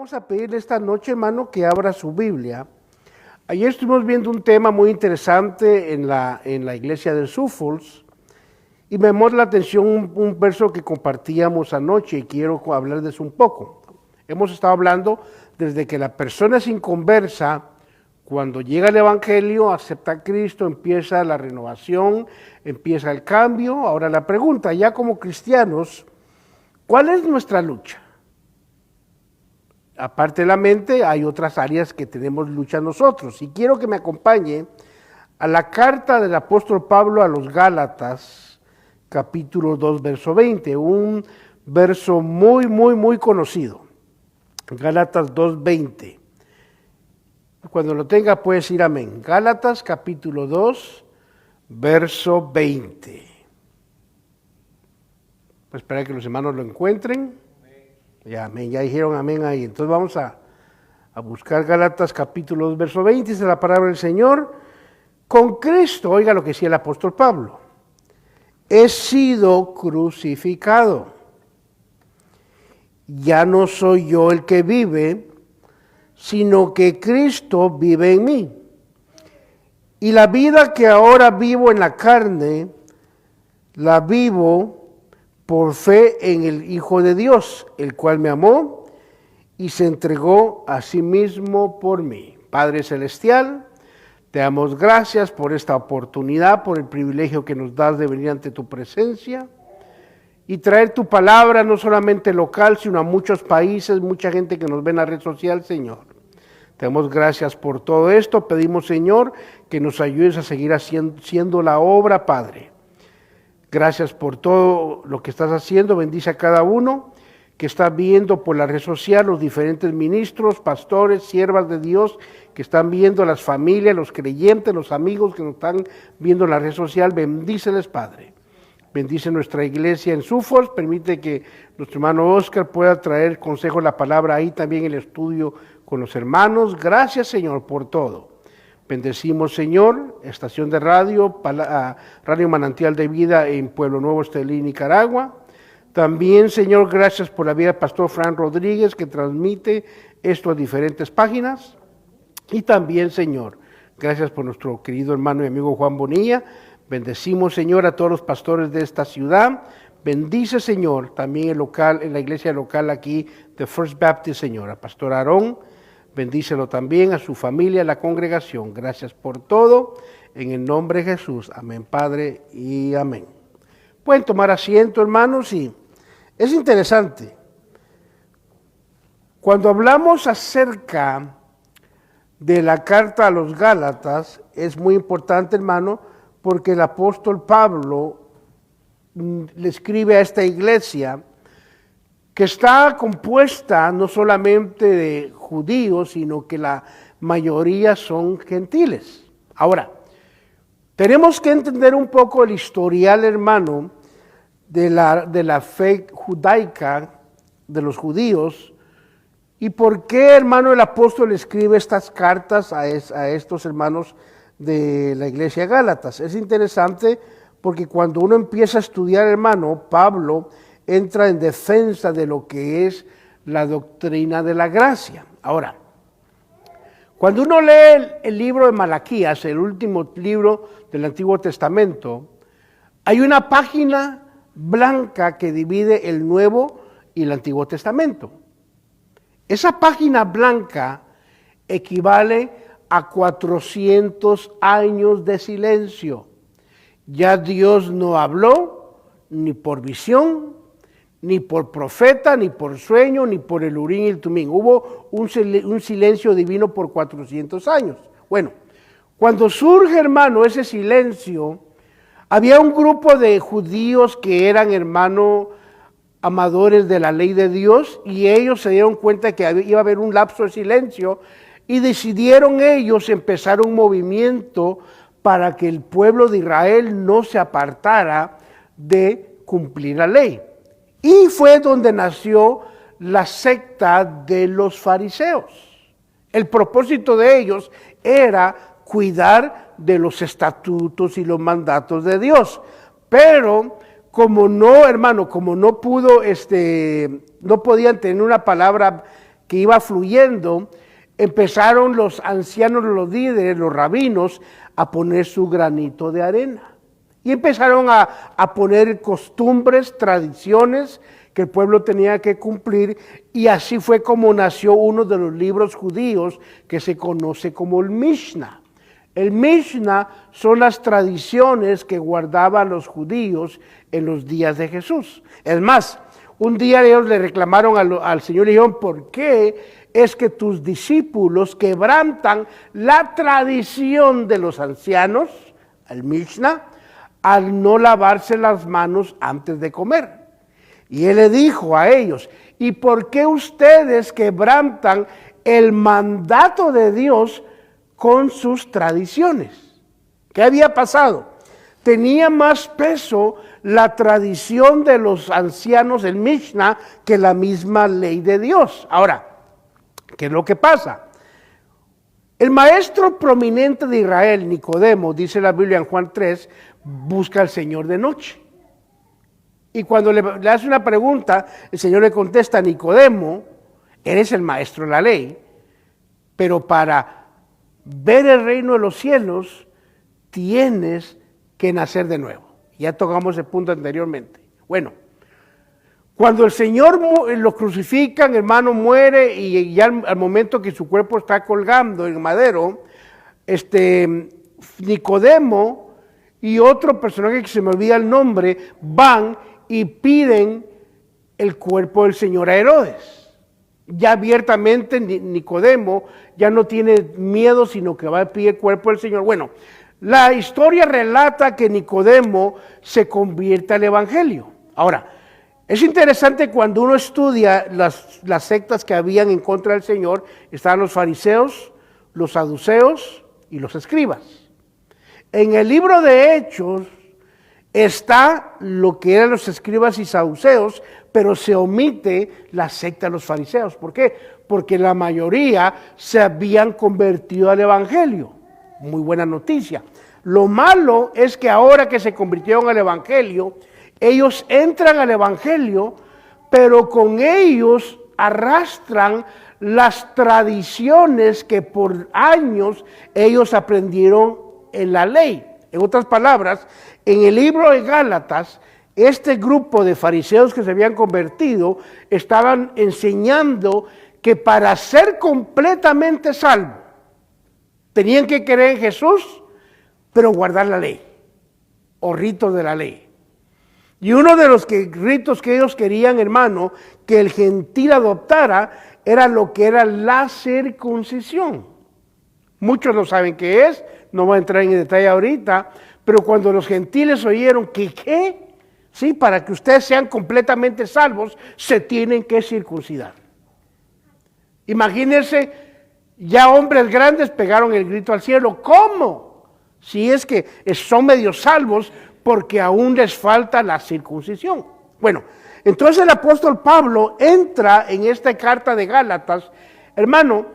Vamos a pedirle esta noche, hermano, que abra su Biblia. Ayer estuvimos viendo un tema muy interesante en la iglesia de Suffolk y me llamó la atención un verso que compartíamos anoche y quiero hablar de eso un poco. Hemos estado hablando desde que la persona es inconversa, cuando llega el Evangelio, acepta a Cristo, empieza la renovación, empieza el cambio. Ahora la pregunta, ya como cristianos, ¿cuál es nuestra lucha? Aparte de la mente, hay otras áreas que tenemos lucha nosotros. Y quiero que me acompañe a la carta del apóstol Pablo a los Gálatas, capítulo 2, verso 20, un verso muy conocido. Gálatas 2, 20. Cuando lo tenga puede decir amén. Gálatas, capítulo 2, verso 20. Pues espera que los hermanos lo encuentren. Ya, amén, ya dijeron amén ahí. Entonces vamos a buscar Gálatas capítulo 2, verso 20, dice la palabra del Señor. Con Cristo, oiga lo que decía el apóstol Pablo, he sido crucificado. Ya no soy yo el que vive, sino que Cristo vive en mí. Y la vida que ahora vivo en la carne, la vivo por fe en el Hijo de Dios, el cual me amó y se entregó a sí mismo por mí. Padre Celestial, te damos gracias por esta oportunidad, por el privilegio que nos das de venir ante tu presencia y traer tu palabra no solamente local, sino a muchos países, mucha gente que nos ve en la red social, Señor. Te damos gracias por todo esto, pedimos, Señor, que nos ayudes a seguir haciendo la obra, Padre. Gracias por todo lo que estás haciendo, bendice a cada uno que está viendo por la red social, los diferentes ministros, pastores, siervas de Dios, que están viendo las familias, los creyentes, los amigos que nos están viendo en la red social, bendíceles, Padre. Bendice nuestra iglesia en Suffolk, permite que nuestro hermano Oscar pueda traer consejo de la palabra ahí también en el estudio con los hermanos. Gracias, Señor, por todo. Bendecimos, Señor, estación de radio, Radio Manantial de Vida en Pueblo Nuevo, Estelí, Nicaragua. También, Señor, gracias por la vida del pastor Fran Rodríguez, que transmite esto a diferentes páginas. Y también, Señor, gracias por nuestro querido hermano y amigo Juan Bonilla. Bendecimos, Señor, a todos los pastores de esta ciudad. Bendice, Señor, también en la iglesia local aquí de First Baptist, Señor, a Pastor Aarón. Bendícelo también a su familia, a la congregación. Gracias por todo. En el nombre de Jesús. Amén, Padre, y amén. Pueden tomar asiento, hermanos, y es interesante. Cuando hablamos acerca de la carta a los Gálatas, es muy importante, hermano, porque el apóstol Pablo le escribe a esta iglesia que está compuesta no solamente de judíos, sino que la mayoría son gentiles. Ahora, tenemos que entender un poco el historial, hermano, de la fe judaica, de los judíos, y por qué, hermano, el apóstol escribe estas cartas a estos hermanos de la iglesia de Gálatas. Es interesante porque cuando uno empieza a estudiar, hermano, Pablo entra en defensa de lo que es la doctrina de la gracia. Ahora, cuando uno lee el libro de Malaquías, el último libro del Antiguo Testamento, hay una página blanca que divide el Nuevo y el Antiguo Testamento. Esa página blanca equivale a 400 años de silencio. Ya Dios no habló ni por visión, ni por profeta, ni por sueño, ni por el Urim y el Tumim. Hubo un silencio divino por 400 años. Bueno, cuando surge, hermano, ese silencio, había un grupo de judíos que eran, hermano, amadores de la ley de Dios, y ellos se dieron cuenta que iba a haber un lapso de silencio, y decidieron ellos empezar un movimiento para que el pueblo de Israel no se apartara de cumplir la ley. Y fue donde nació la secta de los fariseos. El propósito de ellos era cuidar de los estatutos y los mandatos de Dios. Pero como no, hermano, como no podían tener una palabra que iba fluyendo, empezaron los ancianos, los líderes, los rabinos, a poner su granito de arena. Y empezaron a poner costumbres, tradiciones que el pueblo tenía que cumplir, y así fue como nació uno de los libros judíos que se conoce como el Mishnah. El Mishnah son las tradiciones que guardaban los judíos en los días de Jesús. Es más, un día ellos le reclamaron al Señor y dijeron, ¿por qué es que tus discípulos quebrantan la tradición de los ancianos, el Mishnah, al no lavarse las manos antes de comer? Y él le dijo a ellos, ¿y por qué ustedes quebrantan el mandato de Dios con sus tradiciones? ¿Qué había pasado? Tenía más peso la tradición de los ancianos, el Mishnah, que la misma ley de Dios. Ahora, ¿qué es lo que pasa? El maestro prominente de Israel, Nicodemo, dice la Biblia en Juan 3, busca al Señor de noche. Y cuando le hace una pregunta, el Señor le contesta, Nicodemo, eres el maestro de la ley, pero para ver el reino de los cielos tienes que nacer de nuevo. Ya tocamos ese punto anteriormente. Bueno, cuando el Señor lo crucifican, hermano, muere, y ya al momento que su cuerpo está colgando en el madero, Nicodemo y otro personaje que se me olvida el nombre, van y piden el cuerpo del Señor a Herodes. Ya abiertamente Nicodemo ya no tiene miedo, sino que va a pedir el cuerpo del Señor. Bueno, la historia relata que Nicodemo se convierte al Evangelio. Ahora, es interesante cuando uno estudia las sectas que habían en contra del Señor. Estaban los fariseos, los saduceos y los escribas. En el libro de Hechos está lo que eran los escribas y saduceos, pero se omite la secta de los fariseos. ¿Por qué? Porque la mayoría se habían convertido al Evangelio. Muy buena noticia. Lo malo es que ahora que se convirtieron al Evangelio, ellos entran al Evangelio, pero con ellos arrastran las tradiciones que por años ellos aprendieron en la ley. En otras palabras, en el libro de Gálatas, este grupo de fariseos que se habían convertido estaban enseñando que para ser completamente salvo tenían que creer en Jesús, pero guardar la ley o ritos de la ley. Y uno de los ritos que ellos querían, hermano, que el gentil adoptara, era lo que era la circuncisión. Muchos no saben qué es, no voy a entrar en detalle ahorita, pero cuando los gentiles oyeron que ¿qué? Sí, para que ustedes sean completamente salvos, se tienen que circuncidar. Imagínense, ya hombres grandes pegaron el grito al cielo. ¿Cómo? Si es que son medio salvos porque aún les falta la circuncisión. Bueno, entonces el apóstol Pablo entra en esta carta de Gálatas, hermano,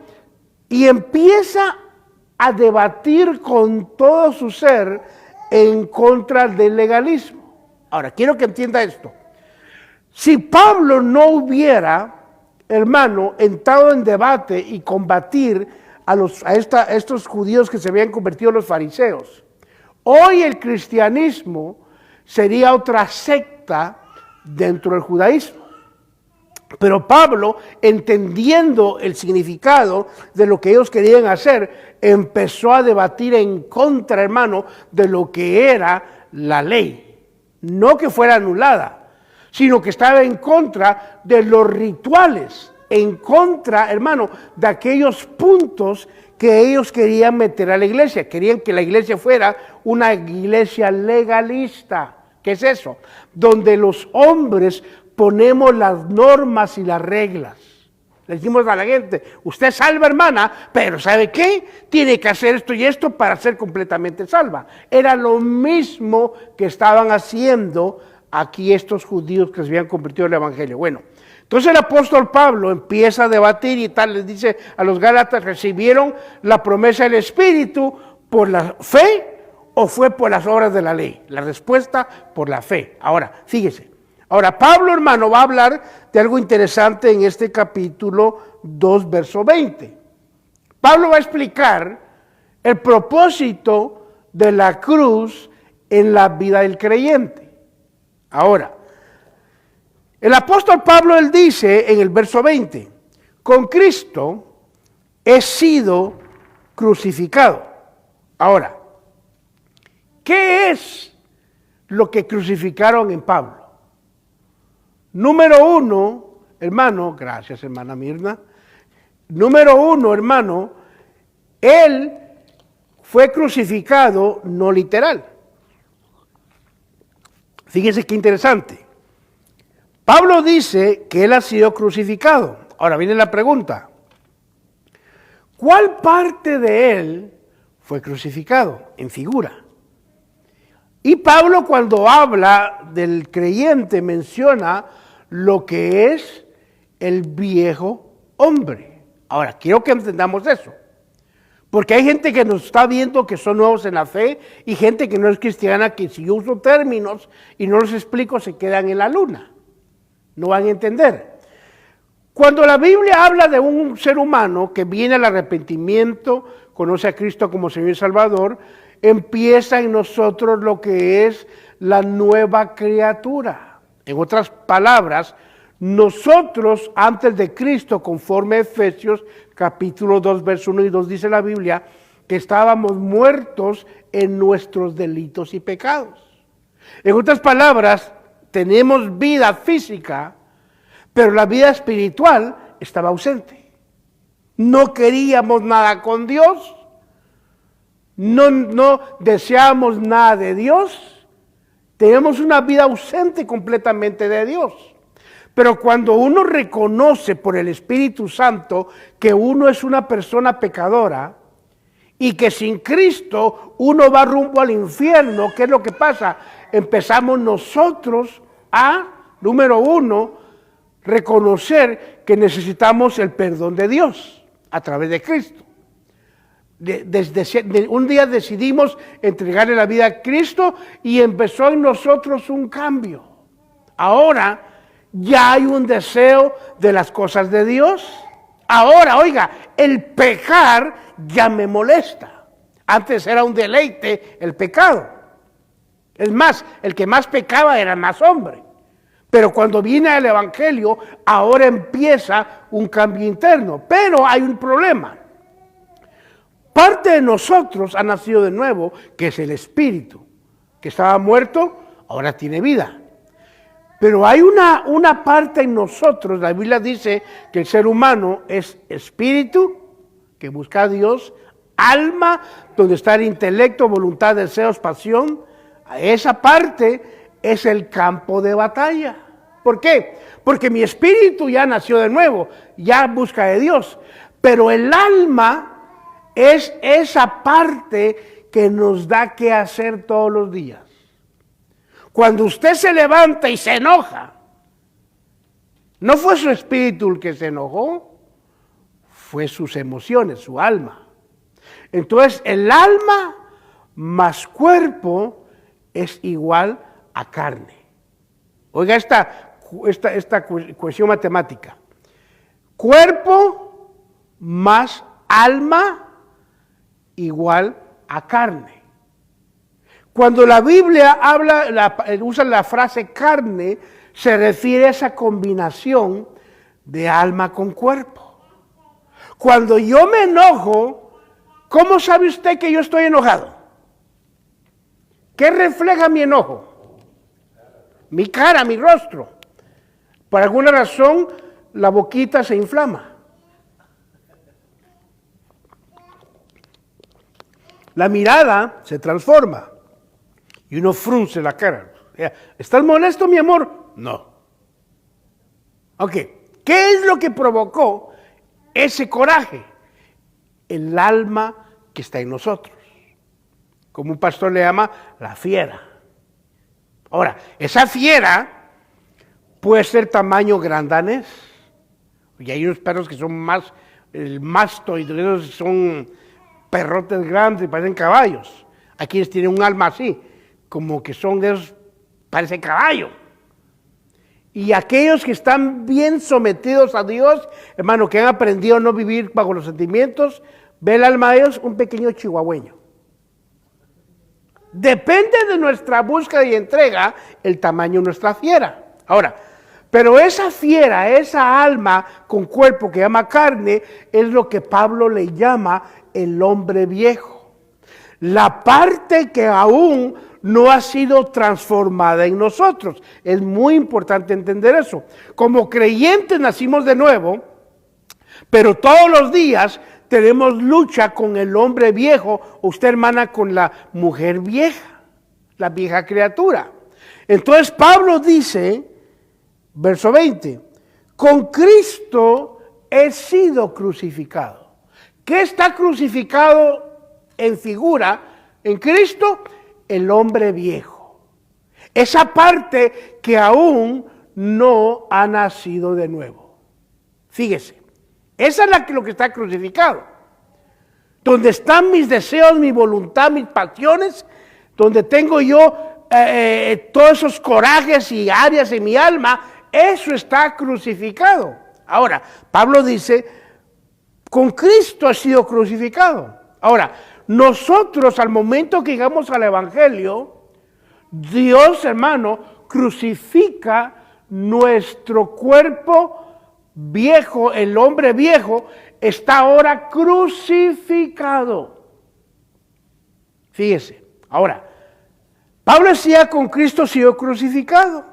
y empieza a debatir con todo su ser en contra del legalismo. Ahora, quiero que entienda esto. Si Pablo no hubiera, hermano, entrado en debate y combatir a estos judíos que se habían convertido en los fariseos, hoy el cristianismo sería otra secta dentro del judaísmo. Pero Pablo, entendiendo el significado de lo que ellos querían hacer, empezó a debatir en contra, hermano, de lo que era la ley. No que fuera anulada, sino que estaba en contra de los rituales, en contra, hermano, de aquellos puntos que ellos querían meter a la iglesia. Querían que la iglesia fuera una iglesia legalista. ¿Qué es eso? Donde los hombres ponemos las normas y las reglas. Le decimos a la gente, usted salva, hermana, pero ¿sabe qué? Tiene que hacer esto y esto para ser completamente salva. Era lo mismo que estaban haciendo aquí estos judíos que se habían convertido en el Evangelio. Bueno, entonces el apóstol Pablo empieza a debatir y tal, les dice a los Gálatas, ¿recibieron la promesa del Espíritu por la fe o fue por las obras de la ley? La respuesta, por la fe. Ahora, fíjese. Ahora, Pablo, hermano, va a hablar de algo interesante en este capítulo 2, verso 20. Pablo va a explicar el propósito de la cruz en la vida del creyente. Ahora, el apóstol Pablo, él dice en el verso 20, con Cristo he sido crucificado. Ahora, ¿qué es lo que crucificaron en Pablo? Número uno, hermano, gracias hermana Mirna. Número uno, hermano, él fue crucificado no literal. Fíjense qué interesante. Pablo dice que él ha sido crucificado. Ahora viene la pregunta. ¿Cuál parte de él fue crucificado? En figura. Y Pablo, cuando habla del creyente, menciona lo que es el viejo hombre. Ahora, quiero que entendamos eso. Porque hay gente que nos está viendo que son nuevos en la fe y gente que no es cristiana, que si yo uso términos y no los explico se quedan en la luna. No van a entender. Cuando la Biblia habla de un ser humano que viene al arrepentimiento, conoce a Cristo como Señor y Salvador, empieza en nosotros lo que es la nueva criatura. En otras palabras, nosotros antes de Cristo, conforme a Efesios capítulo 2, verso 1 y 2, dice la Biblia, que estábamos muertos en nuestros delitos y pecados. En otras palabras, tenemos vida física, pero la vida espiritual estaba ausente. No queríamos nada con Dios, no deseábamos nada de Dios, teníamos una vida ausente completamente de Dios. Pero cuando uno reconoce por el Espíritu Santo que uno es una persona pecadora y que sin Cristo uno va rumbo al infierno, ¿qué es lo que pasa? Empezamos nosotros a, número uno, reconocer que necesitamos el perdón de Dios a través de Cristo. Un día decidimos entregarle la vida a Cristo y empezó en nosotros un cambio. Ahora ya hay un deseo de las cosas de Dios. Ahora, oiga, el pecar ya me molesta. Antes era un deleite el pecado. Es más, el que más pecaba era más hombre. Pero cuando viene el Evangelio, ahora empieza un cambio interno. Pero hay un problema. Parte de nosotros ha nacido de nuevo, que es el Espíritu, que estaba muerto, ahora tiene vida. Pero hay una parte en nosotros, la Biblia dice que el ser humano es espíritu, que busca a Dios, alma, donde está el intelecto, voluntad, deseos, pasión. Esa parte es el campo de batalla. ¿Por qué? Porque mi espíritu ya nació de nuevo, ya busca de Dios. Pero el alma es esa parte que nos da que hacer todos los días. Cuando usted se levanta y se enoja, no fue su espíritu el que se enojó, fue sus emociones, su alma. Entonces, el alma más cuerpo es igual a carne. Oiga esta cuestión matemática. Cuerpo más alma igual a carne. Cuando la Biblia usa la frase carne, se refiere a esa combinación de alma con cuerpo. Cuando yo me enojo, ¿cómo sabe usted que yo estoy enojado? ¿Qué refleja mi enojo? Mi cara, mi rostro. Por alguna razón, la boquita se inflama. La mirada se transforma. Y uno frunce la cara. ¿Estás molesto, mi amor? No. Ok. ¿Qué es lo que provocó ese coraje? El alma que está en nosotros. Como un pastor le llama, la fiera. Ahora, esa fiera puede ser tamaño grandanés. Y hay unos perros que son más, el mastoide, son perrotes grandes, parecen caballos. Hay quienes tienen un alma así, como que son de esos, parece caballo. Y aquellos que están bien sometidos a Dios, hermano, que han aprendido a no vivir bajo los sentimientos, ve el alma de ellos un pequeño chihuahueño. Depende de nuestra búsqueda y entrega el tamaño de nuestra fiera. Ahora, pero esa fiera, esa alma con cuerpo que llama carne, es lo que Pablo le llama el hombre viejo. La parte que aún no ha sido transformada en nosotros. Es muy importante entender eso. Como creyentes nacimos de nuevo, pero todos los días tenemos lucha con el hombre viejo, usted hermana con la mujer vieja, la vieja criatura. Entonces Pablo dice, verso 20, con Cristo he sido crucificado. ¿Qué está crucificado en figura en Cristo? El hombre viejo. Esa parte que aún no ha nacido de nuevo. Fíjese. Esa es lo que está crucificado. Donde están mis deseos, mi voluntad, mis pasiones, donde tengo yo todos esos corajes y áreas en mi alma, eso está crucificado. Ahora, Pablo dice, con Cristo ha sido crucificado. Ahora, nosotros al momento que llegamos al Evangelio, Dios, hermano, crucifica nuestro cuerpo viejo, el hombre viejo, está ahora crucificado. Fíjese, ahora, Pablo decía con Cristo ha sido crucificado.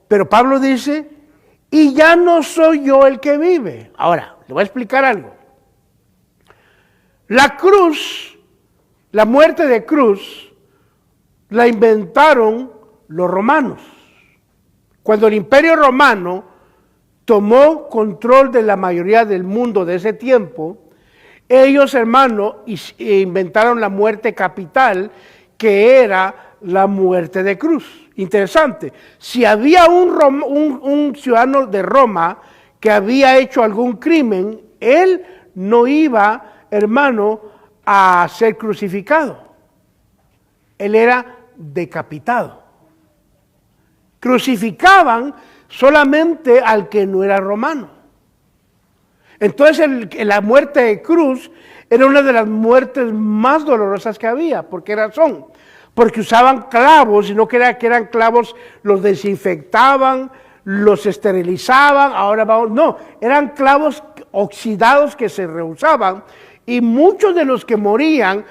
Pero Pablo dice, y ya no soy yo el que vive. Ahora, le voy a explicar algo. La cruz, la muerte de cruz, la inventaron los romanos. Cuando el Imperio Romano tomó control de la mayoría del mundo de ese tiempo, ellos, hermano, inventaron la muerte capital, que era la muerte de cruz. Interesante. Si había un ciudadano de Roma que había hecho algún crimen, él no iba, hermano, a ser crucificado. Él era decapitado. Crucificaban solamente al que no era romano. Entonces la muerte de cruz era una de las muertes más dolorosas que había. ¿Por qué razón? Porque usaban clavos, y no que eran clavos, los desinfectaban, los esterilizaban, eran clavos oxidados que se reusaban, y muchos de los que morían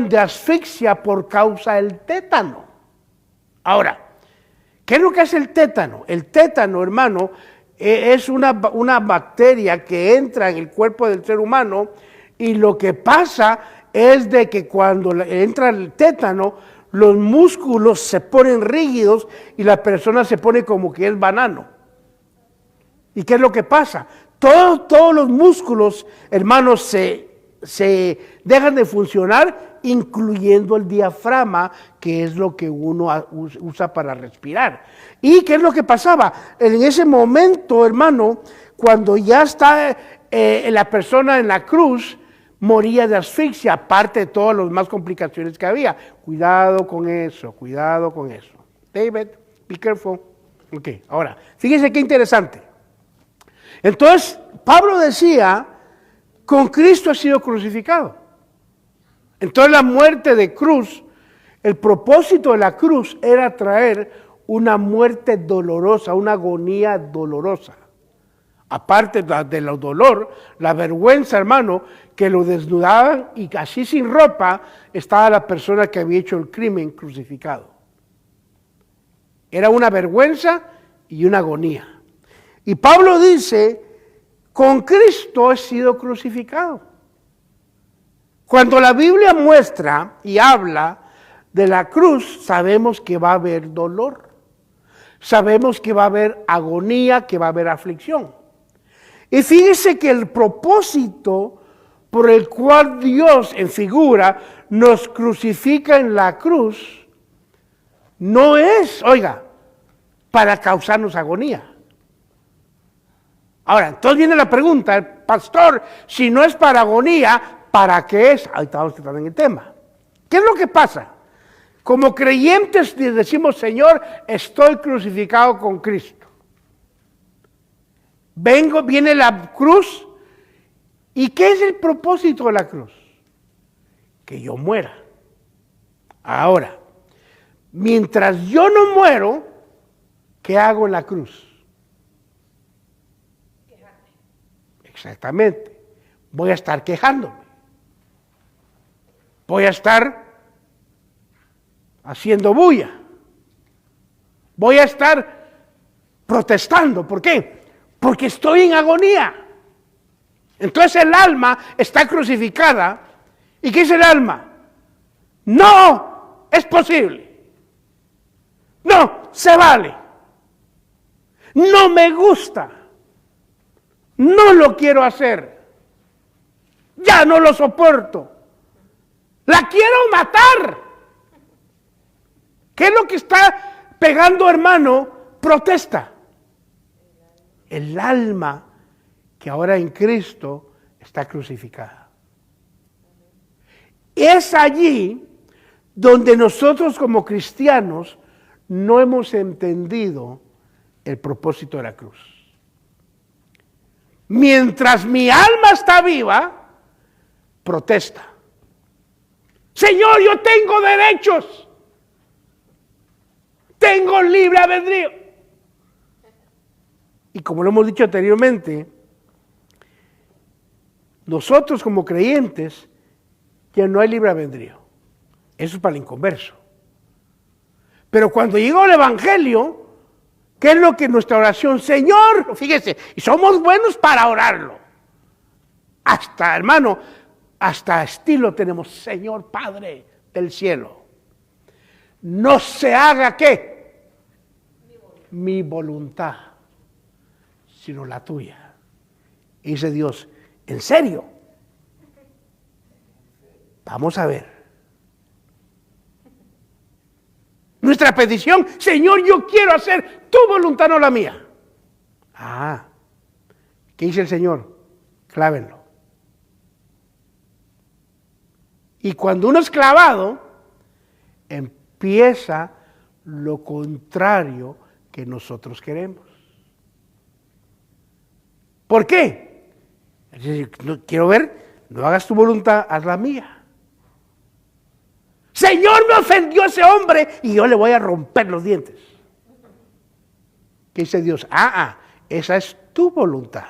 de asfixia por causa del tétano. Ahora, ¿qué es lo que hace el tétano? El tétano, hermano, es una bacteria que entra en el cuerpo del ser humano, y lo que pasa es de que cuando entra el tétano, los músculos se ponen rígidos y la persona se pone como que es banano. ¿Y qué es lo que pasa? Todos los músculos, hermanos, se dejan de funcionar, incluyendo el diafragma, que es lo que uno usa para respirar. ¿Y qué es lo que pasaba? En ese momento, hermano, cuando ya está la persona en la cruz, moría de asfixia, aparte de todas las más complicaciones que había. Cuidado con eso, cuidado con eso. David, be careful. Ok, ahora, fíjense qué interesante. Entonces, Pablo decía, con Cristo ha sido crucificado. Entonces la muerte de cruz, el propósito de la cruz era traer una muerte dolorosa, una agonía dolorosa. Aparte del dolor, la vergüenza, hermano, que lo desnudaban y así sin ropa estaba la persona que había hecho el crimen crucificado. Era una vergüenza y una agonía. Y Pablo dice, con Cristo he sido crucificado. Cuando la Biblia muestra y habla de la cruz, sabemos que va a haber dolor. Sabemos que va a haber agonía, que va a haber aflicción. Y fíjese que el propósito por el cual Dios en figura nos crucifica en la cruz no es, para causarnos agonía. Ahora, entonces viene la pregunta, pastor, si no es para agonía, ¿para qué es? Ahí estamos tratando en el tema. ¿Qué es lo que pasa? Como creyentes decimos, Señor, estoy crucificado con Cristo. Viene la cruz. ¿Y qué es el propósito de la cruz? Que yo muera. Ahora, mientras yo no muero, ¿qué hago en la cruz? Quejarte. Exactamente. Voy a estar quejándome. Voy a estar haciendo bulla. Voy a estar protestando. ¿Por qué? Porque estoy en agonía. Entonces el alma está crucificada. ¿Y qué dice el alma? No es posible. No se vale. No me gusta. No lo quiero hacer. Ya no lo soporto. La quiero matar. ¿Qué es lo que está pegando, hermano? Protesta. El alma que ahora en Cristo está crucificada. Es allí donde nosotros como cristianos no hemos entendido el propósito de la cruz. Mientras mi alma está viva, protesta. Señor, yo tengo derechos. Tengo libre albedrío. Y como lo hemos dicho anteriormente, nosotros como creyentes ya no hay libre albedrío. Eso es para el inconverso. Pero cuando llegó el Evangelio, ¿qué es lo que nuestra oración? Señor, fíjese, y somos buenos para orarlo. Hasta, hermano, hasta estilo tenemos, Señor Padre del cielo. No se haga ¿qué? Mi voluntad, sino la tuya. Y dice Dios, ¿en serio? Vamos a ver. Nuestra petición, Señor, yo quiero hacer tu voluntad, no la mía. Ah, ¿qué dice el Señor? Clávenlo. Y cuando uno es clavado, empieza lo contrario que nosotros queremos. ¿Por qué? No, quiero ver, no hagas tu voluntad, haz la mía. Señor, me ofendió ese hombre y yo le voy a romper los dientes. ¿Qué dice Dios? Esa es tu voluntad.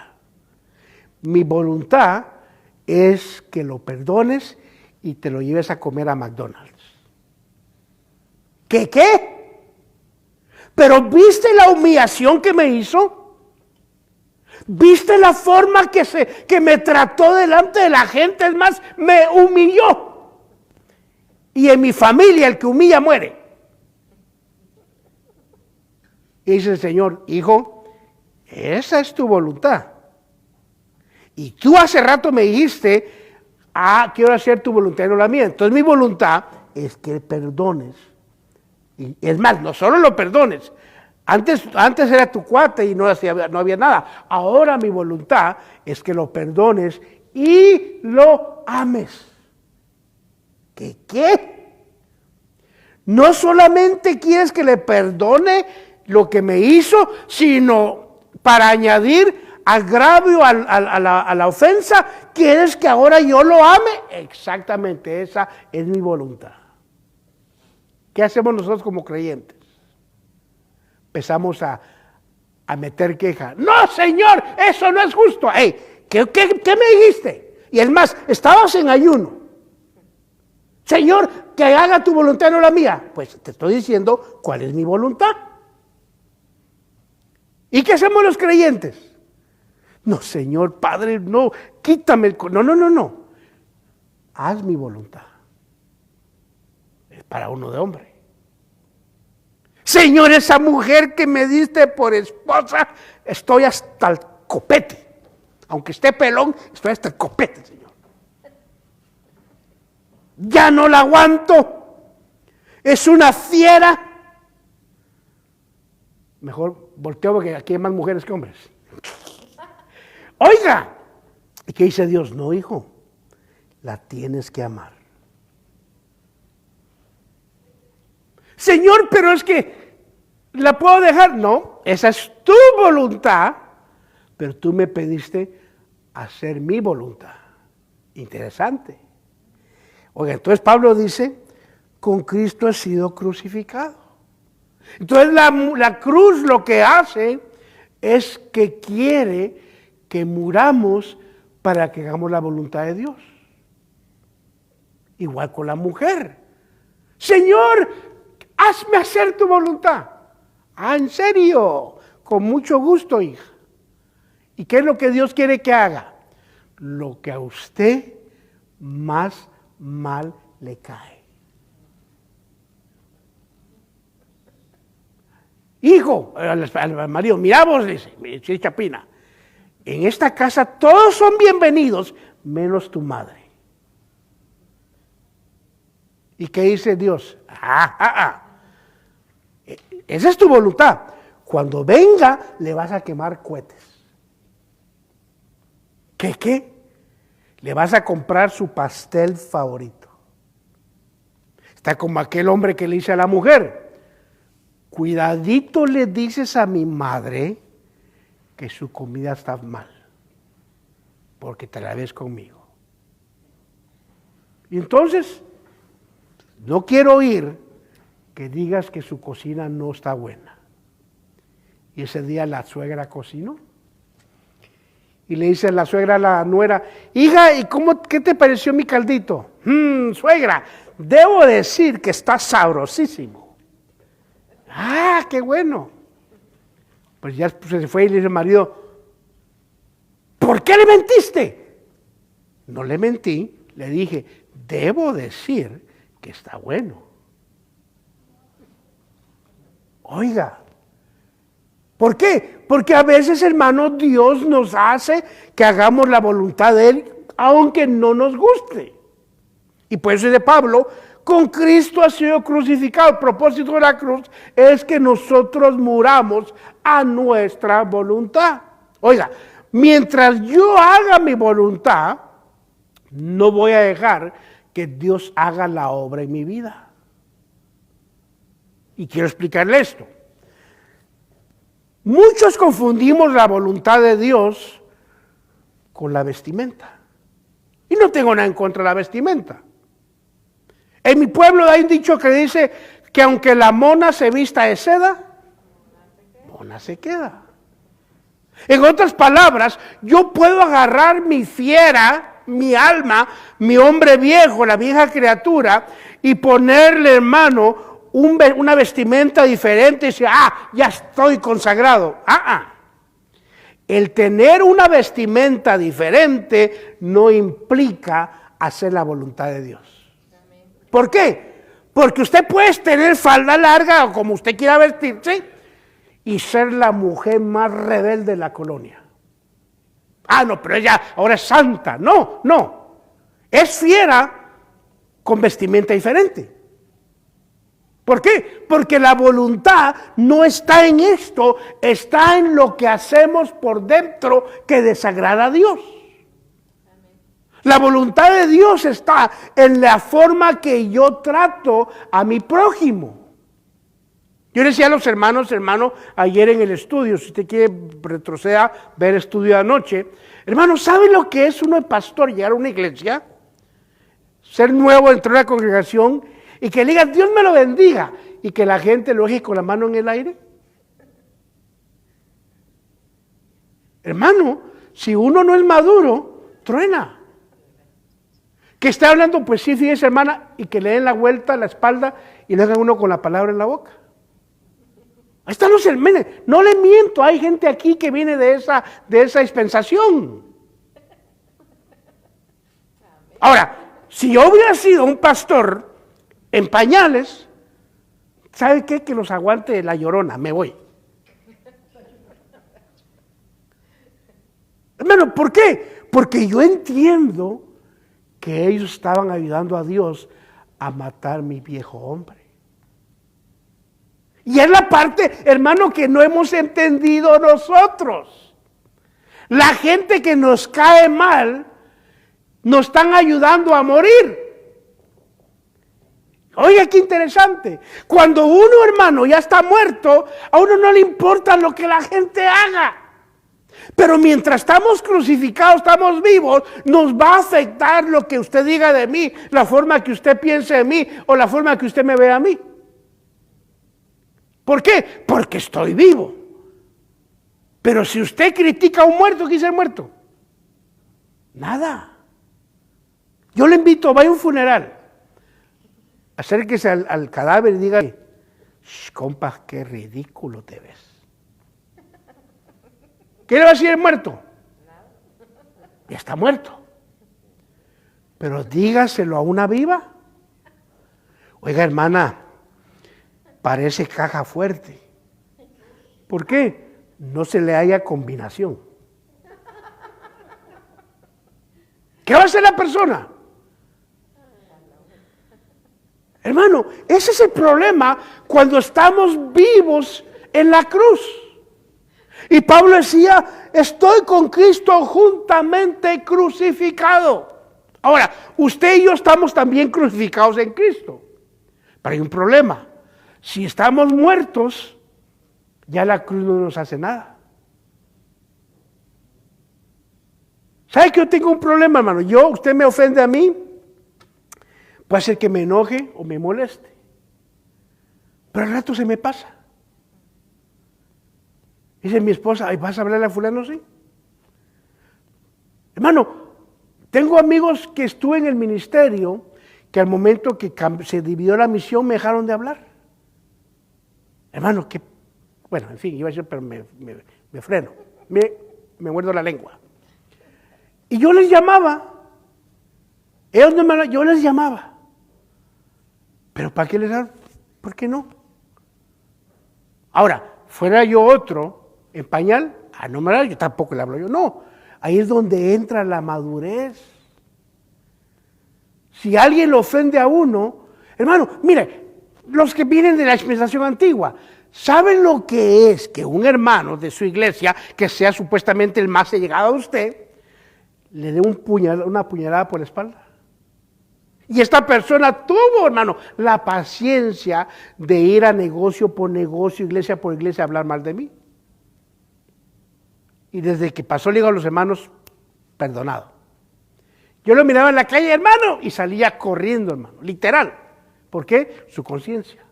Mi voluntad es que lo perdones y te lo lleves a comer a McDonald's. ¿Qué? ¿Pero viste la humillación que me hizo? ¿Viste la forma que me trató delante de la gente? Es más, me humilló. Y en mi familia el que humilla muere. Y dice el Señor, hijo, esa es tu voluntad. Y tú hace rato me dijiste, quiero hacer tu voluntad y no la mía. Entonces mi voluntad es que perdones. Y es más, no solo lo perdones. Antes era tu cuate y no había nada. Ahora mi voluntad es que lo perdones y lo ames. ¿Qué? No solamente quieres que le perdone lo que me hizo, sino para añadir agravio a la ofensa, ¿quieres que ahora yo lo ame? Exactamente, esa es mi voluntad. ¿Qué hacemos nosotros como creyentes? Empezamos a meter queja. No, Señor, eso no es justo. Hey, ¿qué me dijiste? Y es más, estabas en ayuno. Señor, que haga tu voluntad, no la mía. Pues te estoy diciendo cuál es mi voluntad. ¿Y qué hacemos los creyentes? No, Señor, Padre, no, quítame el... No. Haz mi voluntad. Es para uno de hombre. Señor, esa mujer que me diste por esposa, estoy hasta el copete. Aunque esté pelón, estoy hasta el copete, Señor. Ya no la aguanto. Es una fiera. Mejor volteo porque aquí hay más mujeres que hombres. Oiga, ¿y qué dice Dios? No, hijo, la tienes que amar. Señor, pero es que la puedo dejar. No, esa es tu voluntad, pero tú me pediste hacer mi voluntad. Interesante. Oiga, entonces Pablo dice, con Cristo he sido crucificado. Entonces la cruz lo que hace es que quiere que muramos para que hagamos la voluntad de Dios. Igual con la mujer. Señor, hazme hacer tu voluntad. Ah, ¿en serio? Con mucho gusto, hija. ¿Y qué es lo que Dios quiere que haga? Lo que a usted más mal le cae. Hijo, al marido, mira vos, dice Chapina, en esta casa todos son bienvenidos, menos tu madre. ¿Y qué dice Dios? Esa es tu voluntad. Cuando venga, le vas a quemar cohetes. ¿Qué? Le vas a comprar su pastel favorito. Está como aquel hombre que le dice a la mujer, cuidadito le dices a mi madre que su comida está mal, porque te la ves conmigo. Y entonces, no quiero oír que digas que su cocina no está buena. Y ese día la suegra cocinó. Y le dice la suegra a la nuera, hija, ¿y qué te pareció mi caldito? Suegra, debo decir que está sabrosísimo. Ah, qué bueno. Pues ya se fue y le dice al marido, ¿por qué le mentiste? No le mentí, le dije, debo decir que está bueno. Oiga, ¿por qué? Porque a veces, hermano, Dios nos hace que hagamos la voluntad de Él, aunque no nos guste. Y por eso dice Pablo, con Cristo ha sido crucificado. El propósito de la cruz es que nosotros muramos a nuestra voluntad. Oiga, mientras yo haga mi voluntad, no voy a dejar que Dios haga la obra en mi vida. Y quiero explicarle esto. Muchos confundimos la voluntad de Dios con la vestimenta. Y no tengo nada en contra de la vestimenta. En mi pueblo hay un dicho que dice que aunque la mona se vista de seda, mona se queda. En otras palabras, yo puedo agarrar mi fiera, mi alma, mi hombre viejo, la vieja criatura, y ponerle, hermano, una vestimenta diferente y decir, ya estoy consagrado. El tener una vestimenta diferente no implica hacer la voluntad de Dios. ¿Por qué? Porque usted puede tener falda larga o como usted quiera vestirse y ser la mujer más rebelde de la colonia. No, pero ella ahora es santa. No. Es fiera con vestimenta diferente. ¿Por qué? Porque la voluntad no está en esto, está en lo que hacemos por dentro que desagrada a Dios. La voluntad de Dios está en la forma que yo trato a mi prójimo. Yo le decía a los hermanos, ayer en el estudio, si usted quiere retroceder, ver estudio de anoche, hermanos, ¿saben lo que es uno de pastor, llegar a una iglesia, ser nuevo dentro de la congregación y que le diga, Dios me lo bendiga, y que la gente lo deje con la mano en el aire? Hermano, si uno no es maduro, truena. Que esté hablando, pues sí, fíjese, hermana, y que le den la vuelta a la espalda y le hagan uno con la palabra en la boca. Ahí están los hermanos. No le miento, hay gente aquí que viene de esa dispensación. Ahora, si yo hubiera sido un pastor en pañales, ¿sabe qué? Que los aguante la llorona, me voy. Hermano, ¿por qué? Porque yo entiendo que ellos estaban ayudando a Dios a matar mi viejo hombre. Y es la parte, hermano, que no hemos entendido nosotros. La gente que nos cae mal, nos están ayudando a morir. Oiga, qué interesante. Cuando uno, hermano, ya está muerto, a uno no le importa lo que la gente haga. Pero mientras estamos crucificados, estamos vivos, nos va a afectar lo que usted diga de mí, la forma que usted piense de mí o la forma que usted me vea a mí. ¿Por qué? Porque estoy vivo. Pero si usted critica a un muerto, ¿qué dice el muerto? Nada. Yo le invito, vaya a un funeral, acérquese al cadáver y diga, compa, qué ridículo te ves. ¿Qué le va a decir el muerto? Ya está muerto. Pero dígaselo a una viva. Oiga, hermana, parece caja fuerte. ¿Por qué? No se le haya combinación. ¿Qué va a hacer la persona? Hermano, ese es el problema cuando estamos vivos en la cruz. Y Pablo decía, estoy con Cristo juntamente crucificado. Ahora, usted y yo estamos también crucificados en Cristo. Pero hay un problema. Si estamos muertos, ya la cruz no nos hace nada. ¿Sabe que yo tengo un problema, hermano? Usted me ofende a mí, puede ser que me enoje o me moleste. Pero al rato se me pasa. Dice mi esposa, ¿vas a hablarle a fulano? Sí. Hermano, tengo amigos que estuve en el ministerio que al momento que se dividió la misión me dejaron de hablar. Hermano, bueno, en fin, iba a decir, pero me freno, me muerdo la lengua. Y yo les llamaba, yo les llamaba. ¿Pero para qué les hablo? ¿Por qué no? Ahora, fuera yo otro en pañal, no me habla, yo tampoco le hablo yo. No, ahí es donde entra la madurez. Si alguien lo ofende a uno, hermano, mire, los que vienen de la dispensación antigua, ¿saben lo que es que un hermano de su iglesia, que sea supuestamente el más allegado a usted, le dé una puñalada por la espalda? Y esta persona tuvo, hermano, la paciencia de ir a negocio por negocio, iglesia por iglesia, a hablar mal de mí. Y desde que pasó, le digo a los hermanos, perdonado. Yo lo miraba en la calle, hermano, y salía corriendo, hermano, literal. ¿Por qué? Su conciencia.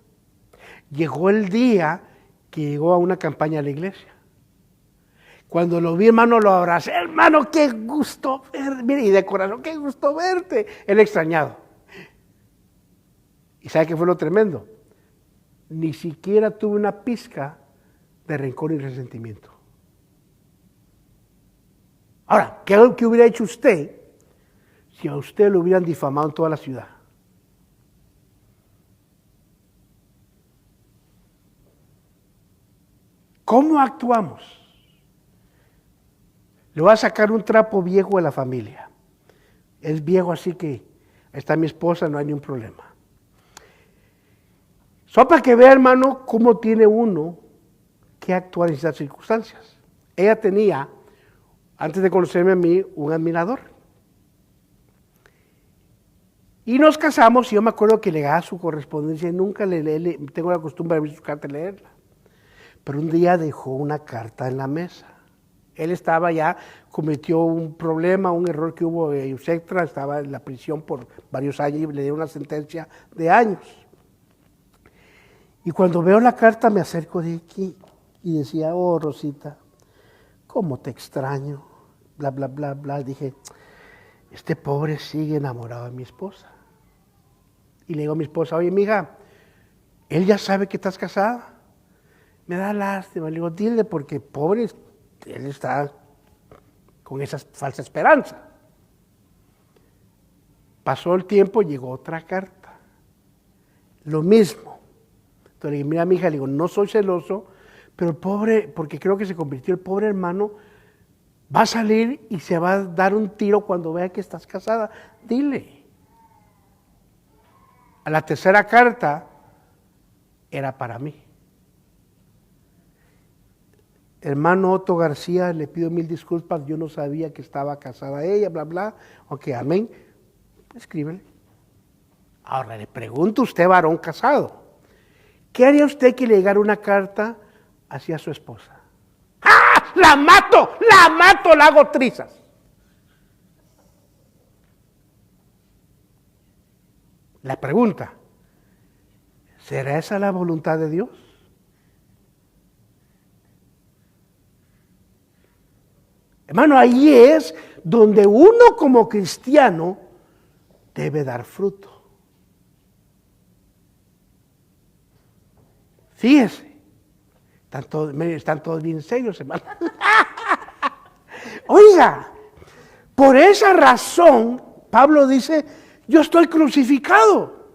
Llegó el día que llegó a una campaña a la iglesia. Cuando lo vi, hermano, lo abracé. Hermano, qué gusto verte. Mire, y de corazón, qué gusto verte. Él extrañado. ¿Y sabe qué fue lo tremendo? Ni siquiera tuve una pizca de rencor y resentimiento. Ahora, ¿qué hubiera hecho usted si a usted lo hubieran difamado en toda la ciudad? ¿Cómo actuamos? Le voy a sacar un trapo viejo de la familia. Es viejo, así que ahí está mi esposa, no hay ningún problema. Solo para que vea, hermano, cómo tiene uno que actuar en esas circunstancias. Ella tenía, antes de conocerme a mí, un admirador. Y nos casamos y yo me acuerdo que le daba su correspondencia y nunca tengo la costumbre de abrir su carta y leerla. Pero un día dejó una carta en la mesa. Él estaba ya, cometió un problema, un error que hubo en Eusectra, estaba en la prisión por varios años y le dio una sentencia de años. Y cuando veo la carta me acerco de aquí y decía, oh Rosita, cómo te extraño, bla, bla, bla, bla. Dije, este pobre sigue enamorado de mi esposa. Y le digo a mi esposa, oye, mija, ¿él ya sabe que estás casada? Me da lástima. Le digo, dile, porque pobre, él está con esa falsa esperanza. Pasó el tiempo, llegó otra carta. Lo mismo. Entonces le dije, mira, mi hija, le digo, no soy celoso, pero el pobre, porque creo que se convirtió el pobre hermano, va a salir y se va a dar un tiro cuando vea que estás casada. Dile. A la tercera carta era para mí. Hermano Otto García, le pido 1000 disculpas, yo no sabía que estaba casada ella, bla, bla. Ok, amén. Escríbele. Ahora le pregunto a usted, varón casado, ¿qué haría usted que le llegara una carta hacia su esposa? ¡Ah! ¡La mato! ¡La hago trizas! La pregunta, ¿será esa la voluntad de Dios? Hermano, ahí es donde uno como cristiano debe dar fruto. Fíjese, están todos bien serios, hermano. Oiga, por esa razón, Pablo dice, yo estoy crucificado.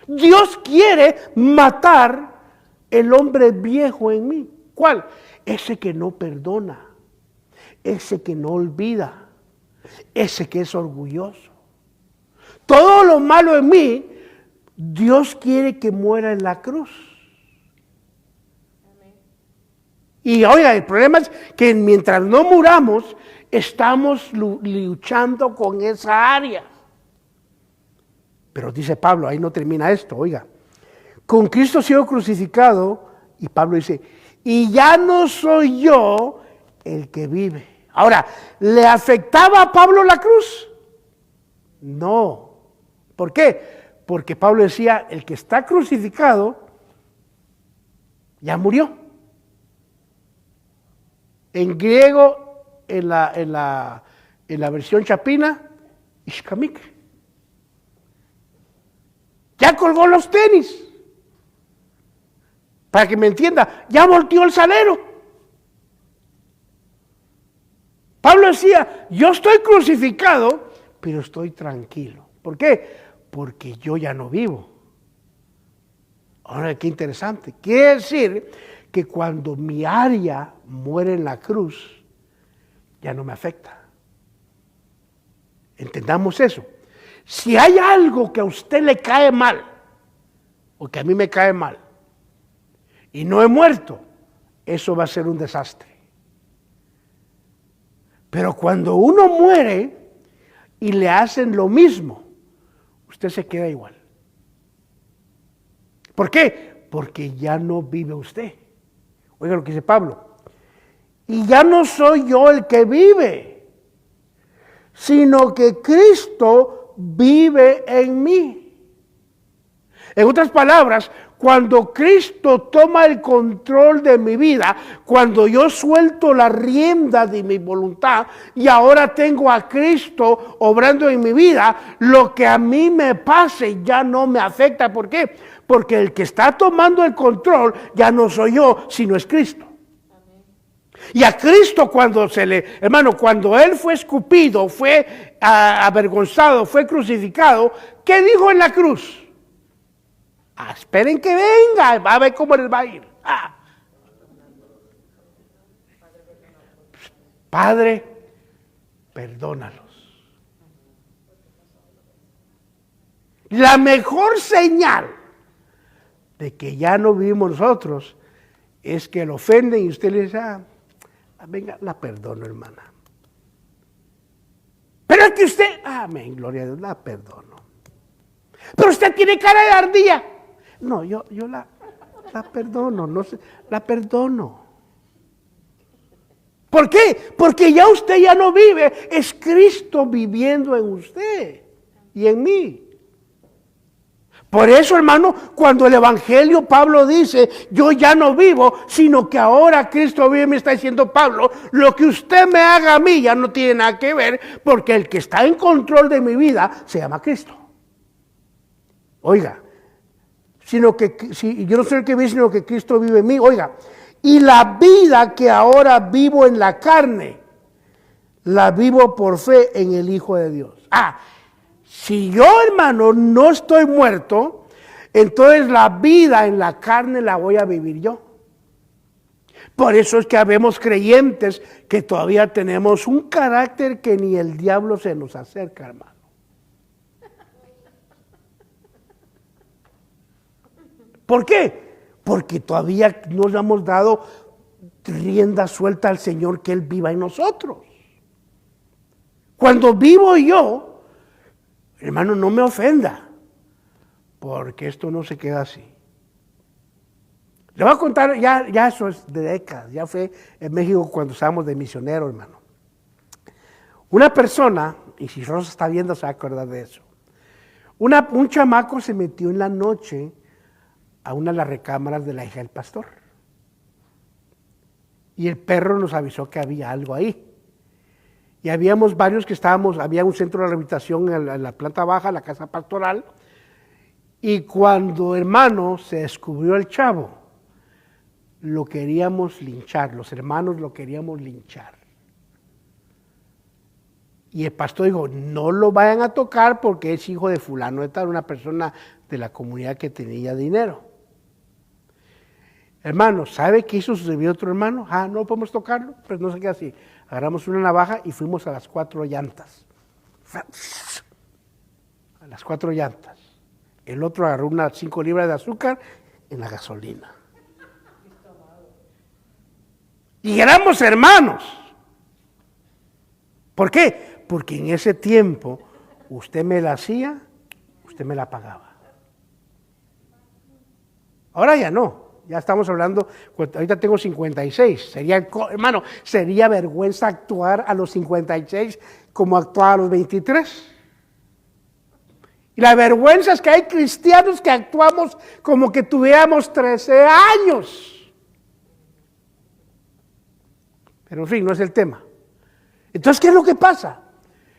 Dios quiere matar el hombre viejo en mí. ¿Cuál? Ese que no perdona, ese que no olvida, ese que es orgulloso. Todo lo malo en mí, Dios quiere que muera en la cruz. Y oiga, el problema es que mientras no muramos, estamos luchando con esa área. Pero dice Pablo, ahí no termina esto, oiga. Con Cristo he sido crucificado, y Pablo dice, y ya no soy yo el que vive. Ahora, ¿le afectaba a Pablo la cruz? No. ¿Por qué? Porque Pablo decía, el que está crucificado, ya murió. En griego, en la versión chapina, ishkamik. Ya colgó los tenis. Para que me entienda, ya volteó el salero. Pablo decía, yo estoy crucificado, pero estoy tranquilo. ¿Por qué? Porque yo ya no vivo. Ahora, qué interesante. Quiere decir que cuando mi área muere en la cruz, ya no me afecta. Entendamos eso. Si hay algo que a usted le cae mal, o que a mí me cae mal, y no he muerto, eso va a ser un desastre. Pero cuando uno muere y le hacen lo mismo, usted se queda igual. ¿Por qué? Porque ya no vive usted. Oiga lo que dice Pablo. Y ya no soy yo el que vive, sino que Cristo vive en mí. En otras palabras, cuando Cristo toma el control de mi vida, cuando yo suelto la rienda de mi voluntad y ahora tengo a Cristo obrando en mi vida, lo que a mí me pase ya no me afecta. ¿Por qué? Porque el que está tomando el control ya no soy yo, sino es Cristo. Y a Cristo cuando cuando Él fue escupido, fue avergonzado, fue crucificado, ¿qué dijo en la cruz? Esperen que venga, va a ver cómo les va a ir. Padre, perdónalos. La mejor señal de que ya no vivimos nosotros es que lo ofenden y usted le dice, venga, la perdono, hermana. Pero es que usted, amén, gloria a Dios, la perdono. Pero usted tiene cara de ardilla. No, yo la perdono, no sé, la perdono. ¿Por qué? Porque ya usted ya no vive, es Cristo viviendo en usted y en mí. Por eso, hermano, cuando el Evangelio Pablo dice, yo ya no vivo, sino que ahora Cristo vive, me está diciendo Pablo, lo que usted me haga a mí ya no tiene nada que ver, porque el que está en control de mi vida se llama Cristo. Oiga, yo no soy el que vive, sino que Cristo vive en mí. Oiga, y la vida que ahora vivo en la carne, la vivo por fe en el Hijo de Dios. Si yo, hermano, no estoy muerto, entonces la vida en la carne la voy a vivir yo. Por eso es que habemos creyentes que todavía tenemos un carácter que ni el diablo se nos acerca, hermano. ¿Por qué? Porque todavía no le hemos dado rienda suelta al Señor que Él viva en nosotros. Cuando vivo yo, hermano, no me ofenda. porque esto no se queda así. Le voy a contar, ya eso es de décadas, ya fue en México cuando estábamos de misionero, hermano. Una persona, y si Rosa está viendo se va a acordar de eso, un chamaco se metió en la noche a una de las recámaras de la hija del pastor. Y el perro nos avisó que había algo ahí. Y habíamos varios que estábamos, había un centro de rehabilitación en la planta baja, la casa pastoral, y cuando, hermano, se descubrió el chavo, lo queríamos linchar, los hermanos lo queríamos linchar. Y el pastor dijo, no lo vayan a tocar porque es hijo de fulano de tal, una persona de la comunidad que tenía dinero. Hermano, ¿sabe qué hizo su otro hermano? No podemos tocarlo, pero no sé qué así. Agarramos una navaja y fuimos a las 4 llantas. A las 4 llantas. El otro agarró unas 5 libras de azúcar en la gasolina. Y éramos hermanos. ¿Por qué? Porque en ese tiempo usted me la hacía, usted me la pagaba. Ahora ya no. Ya estamos hablando, ahorita tengo 56, hermano, sería vergüenza actuar a los 56 como actuaba a los 23. Y la vergüenza es que hay cristianos que actuamos como que tuviéramos 13 años. Pero en fin, no es el tema. Entonces, ¿qué es lo que pasa?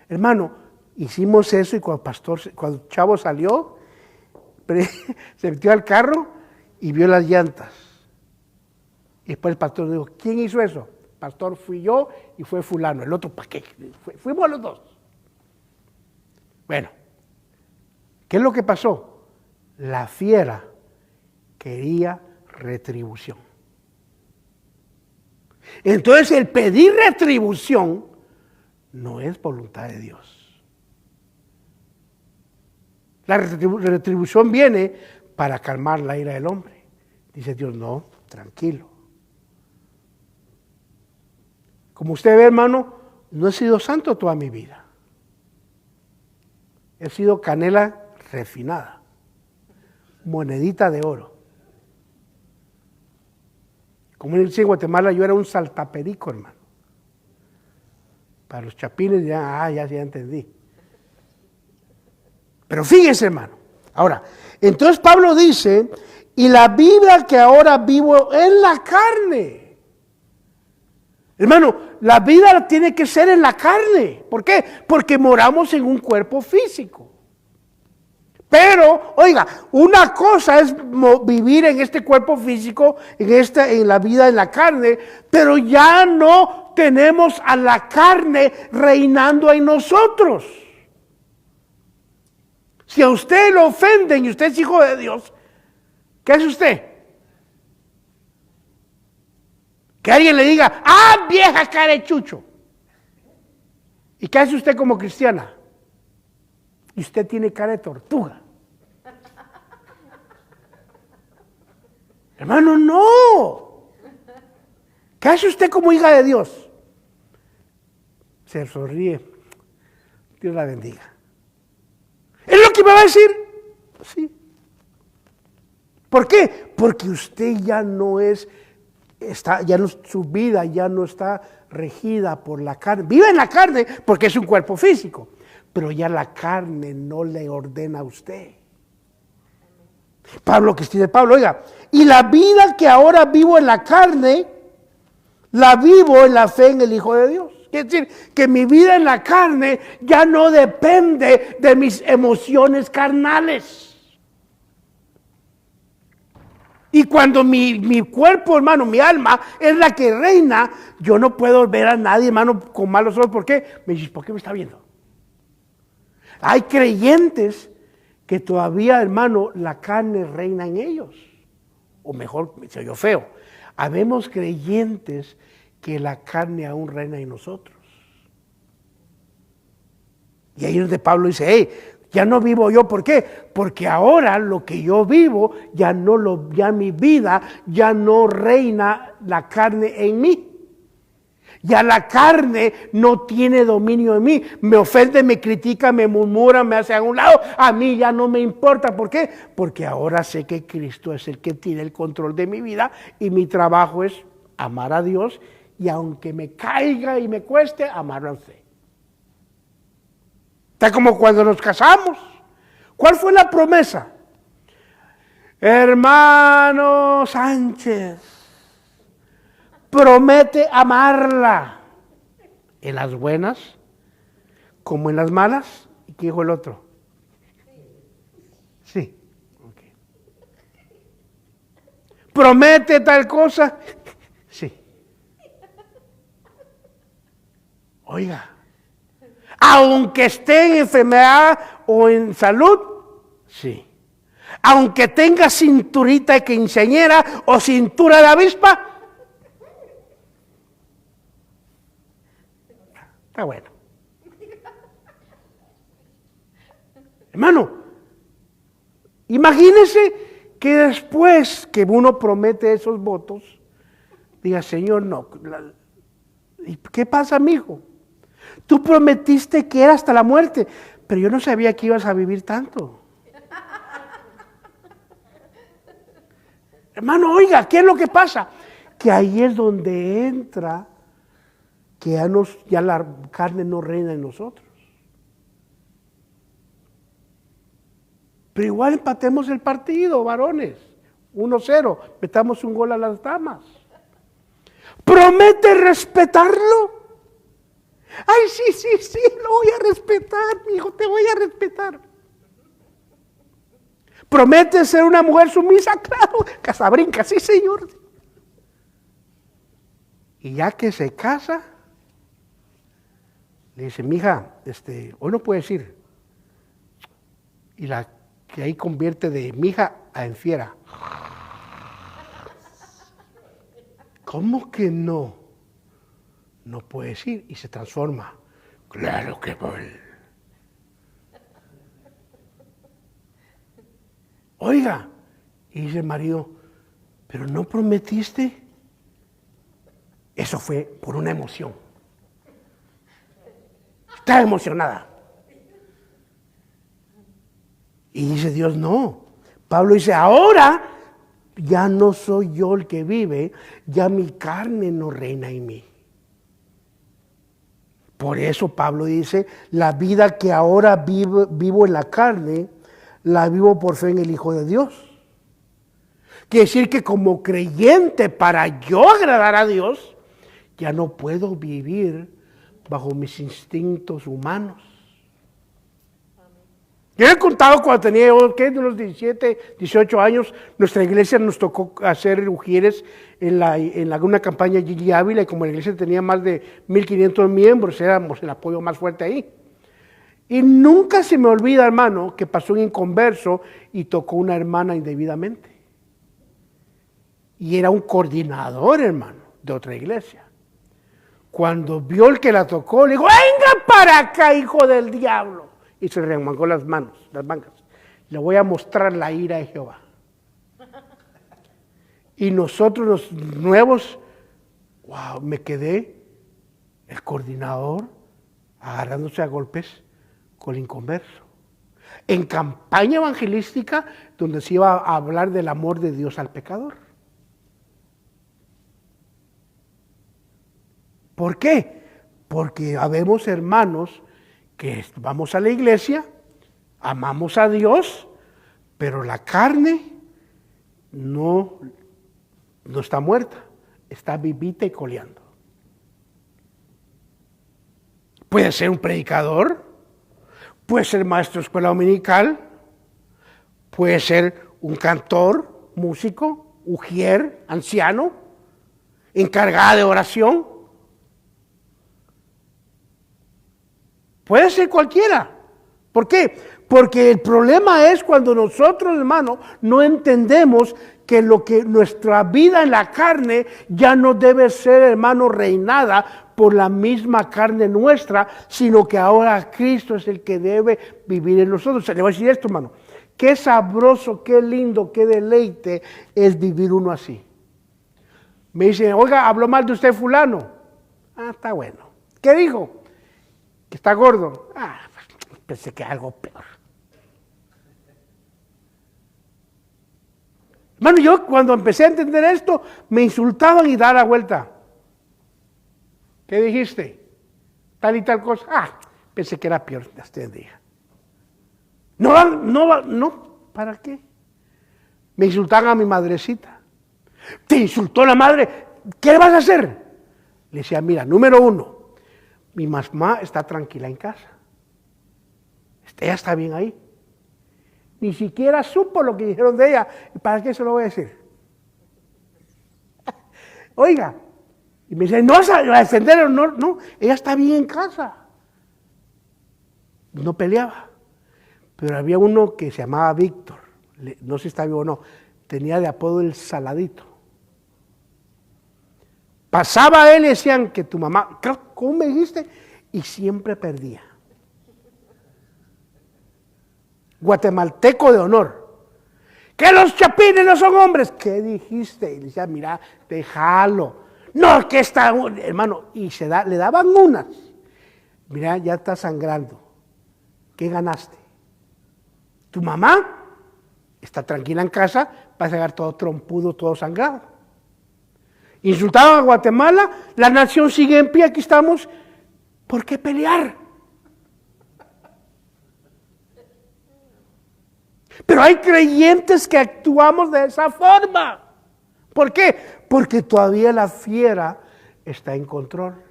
Hermano, hicimos eso y cuando Chavo salió, se metió al carro y vio las llantas. Y después el pastor dijo, ¿quién hizo eso? Pastor, fui yo y fue fulano. El otro, ¿para qué? Fuimos los dos. Bueno, ¿qué es lo que pasó? La fiera quería retribución. Entonces el pedir retribución no es voluntad de Dios. La retribución viene para calmar la ira del hombre. Dice Dios, no, tranquilo. Como usted ve, hermano, no he sido santo toda mi vida. He sido canela refinada, monedita de oro. Como dice en Guatemala, yo era un saltaperico, hermano. Para los chapines ya entendí. Pero fíjese, hermano. Ahora, entonces Pablo dice, y la vida que ahora vivo en la carne. Hermano, la vida tiene que ser en la carne. ¿Por qué? Porque moramos en un cuerpo físico. Pero, oiga, una cosa es vivir en este cuerpo físico, en la vida en la carne, pero ya no tenemos a la carne reinando en nosotros. Si a usted lo ofenden y usted es hijo de Dios, ¿qué hace usted? Que alguien le diga, vieja carechucho. ¿Y qué hace usted como cristiana? Y usted tiene cara de tortuga. Hermano, no. ¿Qué hace usted como hija de Dios? Se sonríe. Dios la bendiga. ¿Es lo que me va a decir? Sí. ¿Por qué? Porque usted ya no su vida ya no está regida por la carne. Vive en la carne porque es un cuerpo físico, pero ya la carne no le ordena a usted. Pablo, oiga, y la vida que ahora vivo en la carne, la vivo en la fe en el Hijo de Dios. Quiere decir que mi vida en la carne ya no depende de mis emociones carnales. Y cuando mi cuerpo, hermano, mi alma es la que reina, yo no puedo ver a nadie, hermano, con malos ojos. ¿Por qué? Me dices, ¿por qué me está viendo? Hay creyentes que todavía, hermano, la carne reina en ellos. O mejor, se oyó feo. Habemos creyentes que la carne aún reina en nosotros. Y ahí es donde Pablo dice, ya no vivo yo, ¿por qué? Porque ahora lo que yo vivo, ya mi vida, ya no reina la carne en mí. Ya la carne no tiene dominio en mí. Me ofende, me critica, me murmura, me hace a un lado. A mí ya no me importa. ¿Por qué? Porque ahora sé que Cristo es el que tiene el control de mi vida y mi trabajo es amar a Dios y aunque me caiga y me cueste, amarlo a usted. Está como cuando nos casamos. ¿Cuál fue la promesa? Hermano Sánchez, promete amarla en las buenas como en las malas. ¿Y qué dijo el otro? Sí. Okay. ¿Promete tal cosa? Sí. Oiga, aunque esté en enfermedad o en salud, sí. Aunque tenga cinturita de quinceañera o cintura de avispa, está bueno. Hermano, imagínese que después que uno promete esos votos, diga, Señor, no. ¿Y qué pasa, mijo? Tú prometiste que era hasta la muerte, pero yo no sabía que ibas a vivir tanto. Hermano, oiga, ¿qué es lo que pasa? Que ahí es donde entra que ya la carne no reina en nosotros. Pero igual empatemos el partido, varones. 1-0, metamos un gol a las damas. ¿Promete respetarlo? Ay, sí, lo voy a respetar, mi hijo, te voy a respetar. ¿Promete ser una mujer sumisa? Claro, casabrinca, sí, señor. Y ya que se casa, le dice, mija, hoy no puedes ir. Y la que ahí convierte de mija a en fiera. ¿Cómo que no? No puedes ir y se transforma. Claro que voy. Oiga, y dice el marido, ¿pero no prometiste? Eso fue por una emoción. Está emocionada. Y dice Dios, no. Pablo dice, ahora ya no soy yo el que vive, ya mi carne no reina en mí. Por eso Pablo dice, la vida que ahora vivo en la carne, la vivo por fe en el Hijo de Dios. Quiere decir que como creyente, para yo agradar a Dios, ya no puedo vivir bajo mis instintos humanos. Yo he contado cuando tenía de unos 17, 18 años, nuestra iglesia nos tocó hacer ujieres en una campaña de Gigi Ávila, y como la iglesia tenía más de 1,500 miembros, éramos el apoyo más fuerte ahí. Y nunca se me olvida, hermano, que pasó un inconverso y tocó una hermana indebidamente. Y era un coordinador, hermano, de otra iglesia. Cuando vio el que la tocó, le dijo, venga para acá, hijo del diablo. Y se remangó las mangas. Le voy a mostrar la ira de Jehová. Y nosotros los nuevos, wow, me quedé, el coordinador, agarrándose a golpes con el inconverso. En campaña evangelística, donde se iba a hablar del amor de Dios al pecador. ¿Por qué? Porque habemos hermanos que vamos a la iglesia, amamos a Dios, pero la carne no está muerta, está vivita y coleando. Puede ser un predicador, puede ser maestro de escuela dominical, puede ser un cantor, músico, ujier, anciano, encargada de oración. Puede ser cualquiera. ¿Por qué? Porque el problema es cuando nosotros, hermano, no entendemos que nuestra vida en la carne ya no debe ser, hermano, reinada por la misma carne nuestra, sino que ahora Cristo es el que debe vivir en nosotros. Le voy a decir esto, hermano. Qué sabroso, qué lindo, qué deleite es vivir uno así. Me dicen, oiga, habló mal de usted fulano. Ah, está bueno. ¿Qué dijo? Que está gordo. Ah, pensé que algo peor. Hermano, yo cuando empecé a entender esto, me insultaban y daba la vuelta. ¿Qué dijiste? Tal y tal cosa. Ah, pensé que era peor. Este día. No, ¿para qué? Me insultaban a mi madrecita. Te insultó la madre, ¿qué le vas a hacer? Le decía, mira, número 1, mi mamá está tranquila en casa. Ella está bien ahí. Ni siquiera supo lo que dijeron de ella. ¿Para qué se lo voy a decir? Oiga, y me dice, no vas a defenderlo, no, ella está bien en casa. No peleaba. Pero había uno que se llamaba Víctor, no sé si está vivo o no, tenía de apodo el Saladito. Pasaba a él y decían que tu mamá, ¿cómo me dijiste? Y siempre perdía. Guatemalteco de honor. Que los chapines no son hombres. ¿Qué dijiste? Y le decía, mira, déjalo. No, que está, hermano, y le daban unas. Mira, ya está sangrando. ¿Qué ganaste? Tu mamá está tranquila en casa, va a llegar todo trompudo, todo sangrado. Insultaban a Guatemala, la nación sigue en pie, aquí estamos. ¿Por qué pelear? Pero hay creyentes que actuamos de esa forma. ¿Por qué? Porque todavía la fiera está en control.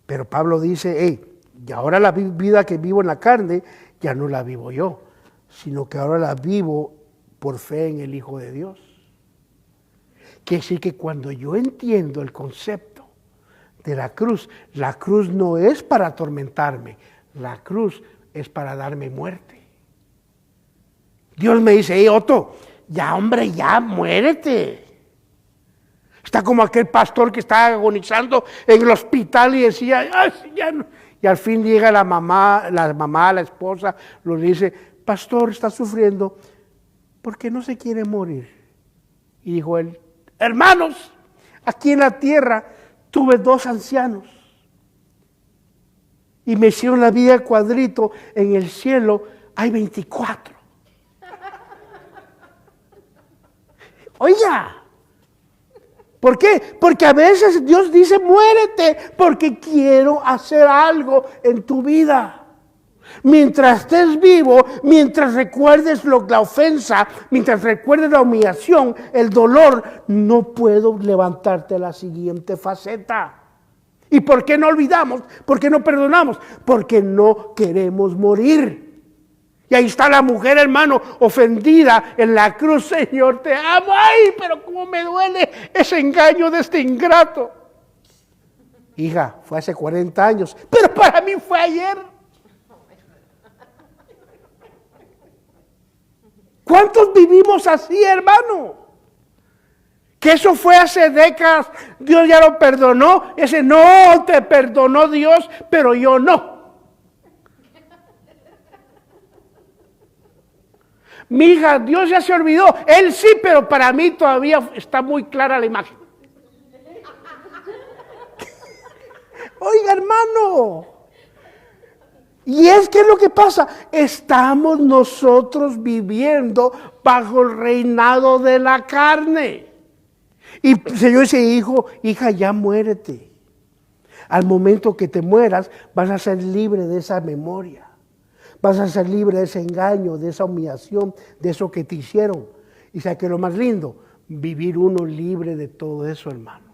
Pero Pablo dice, hey, y ahora la vida que vivo en la carne, ya no la vivo yo, sino que ahora la vivo por fe en el Hijo de Dios. Quiere decir que cuando yo entiendo el concepto de la cruz no es para atormentarme, la cruz es para darme muerte. Dios me dice, hey Otto, ya hombre, ya muérete. Está como aquel pastor que está agonizando en el hospital y decía, ay, ya no. Y al fin llega la mamá, la esposa, lo dice, pastor, está sufriendo, ¿por qué no se quiere morir? Y dijo él, hermanos, aquí en la tierra tuve 2 ancianos y me hicieron la vida cuadrito, en el cielo hay 24. Oiga, ¿por qué? Porque a veces Dios dice, muérete, porque quiero hacer algo en tu vida. Mientras estés vivo, mientras recuerdes la ofensa, mientras recuerdes la humillación, el dolor, no puedo levantarte a la siguiente faceta. ¿Y por qué no olvidamos? ¿Por qué no perdonamos? Porque no queremos morir. Y ahí está la mujer, hermano, ofendida en la cruz. Señor, te amo. Ay, pero cómo me duele ese engaño de este ingrato. Hija, fue hace 40 años, pero para mí fue ayer. ¿Cuántos vivimos así, hermano? Que eso fue hace décadas, Dios ya lo perdonó. Ese no te perdonó Dios, pero yo no. Mi hija, Dios ya se olvidó. Él sí, pero para mí todavía está muy clara la imagen. Oiga, hermano. Y es que lo que pasa, estamos nosotros viviendo bajo el reinado de la carne. Y el Señor dice, hijo, hija, ya muérete. Al momento que te mueras, vas a ser libre de esa memoria. Vas a ser libre de ese engaño, de esa humillación, de eso que te hicieron. Y sabes que lo más lindo, vivir uno libre de todo eso, hermano.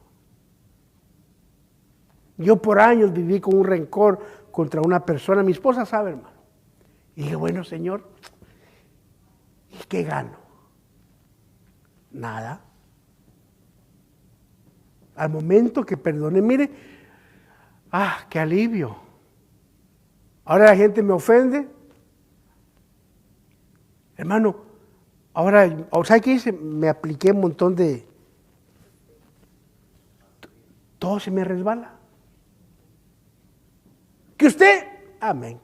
Yo por años viví con un rencor contra una persona, mi esposa sabe, hermano. Y dije, bueno, Señor, ¿y qué gano? Nada. Al momento que perdoné, mire, qué alivio. Ahora la gente me ofende. Hermano, ahora, ¿sabe qué hice? Me apliqué un montón de... Todo se me resbala. Que usted, amén.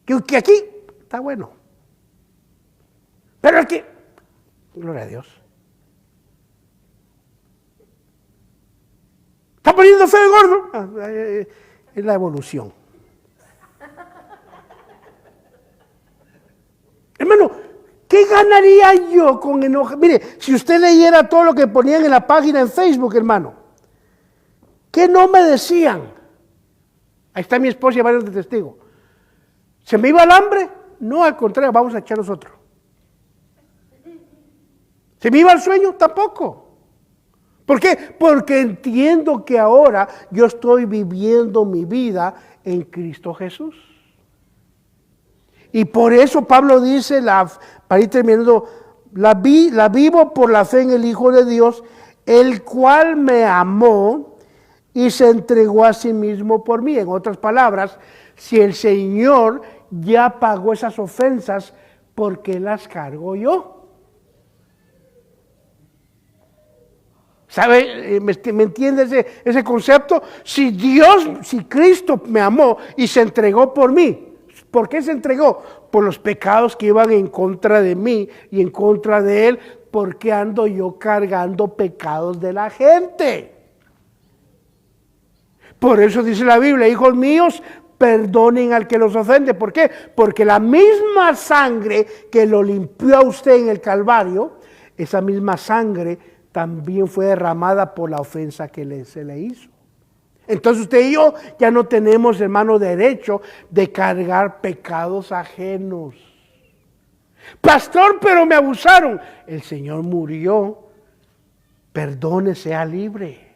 Que aquí, está bueno. Pero aquí, gloria a Dios. ¿Está poniendo feo y gordo? Es la evolución. Hermano, ¿qué ganaría yo con enojar? Mire, si usted leyera todo lo que ponían en la página en Facebook, hermano, ¿qué no me decían? Ahí está mi esposa y varios de testigos. ¿Se me iba el hambre? No, al contrario, vamos a echarnos otro. ¿Se me iba el sueño? Tampoco. ¿Por qué? Porque entiendo que ahora yo estoy viviendo mi vida en Cristo Jesús. Y por eso Pablo dice, para ir terminando, la vivo por la fe en el Hijo de Dios, el cual me amó y se entregó a sí mismo por mí. En otras palabras, si el Señor ya pagó esas ofensas, ¿por qué las cargo yo? ¿Sabe? ¿Me entiende ese concepto? Si Cristo me amó y se entregó por mí, ¿por qué se entregó? Por los pecados que iban en contra de mí y en contra de Él, porque ando yo cargando pecados de la gente. Por eso dice la Biblia, hijos míos, perdonen al que los ofende. ¿Por qué? Porque la misma sangre que lo limpió a usted en el Calvario, esa misma sangre también fue derramada por la ofensa que se le hizo. Entonces usted y yo ya no tenemos, hermano, derecho de cargar pecados ajenos. Pastor, pero me abusaron. El Señor murió. Perdone, sea libre.